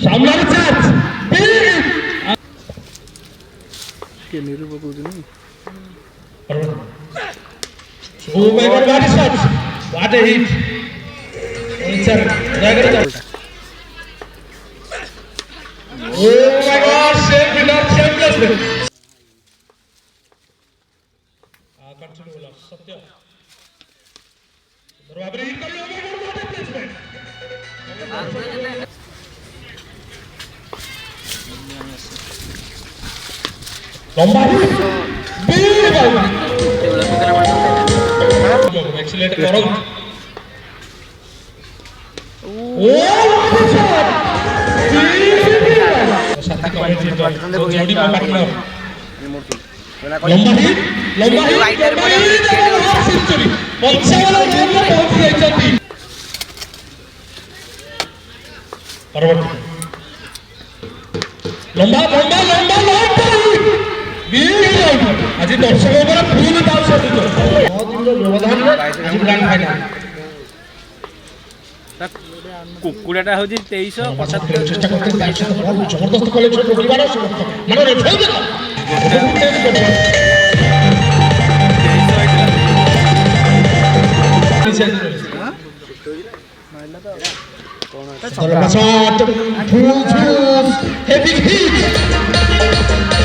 সামনের চার্জ কে নিরূপক বুঝিনি Oh my God, what a shot! What a hit! Oh my God, same winner, same placement. Continue, bola. Satya. Barabar hit kari. Oh my God, what a placement! Lomba hit. Big ball. Excellent Gaurav. Oh, what a shot! Sati commentary to Jody partner. Lomba hit, lomba hit, half century. 55 run ରେ ପହଞ୍ଚି ଯାଇଛନ୍ତି। ପରବର୍ତ୍ତୀ ଲମ୍ବା ଲମ୍ବା ଲମ୍ବା ଲମ୍ବା big out. ଆଜି ଦର୍ଶକ ଉପରେ ଫୁଲ ତାଉ ସଜିତ। 9 ଦିନର ବ୍ୟବଧାନରେ ଆଜି ଗ୍ରାଣ୍ଡ ଫାଇନାଲ। କୁକୁଡ଼ାଟା ହଉଛି 2375 চেষ্টা করতেন তার সাথে বল জবরদস্ত কলেকশন রবিবার সমর্থক মানে রেফারি দেখো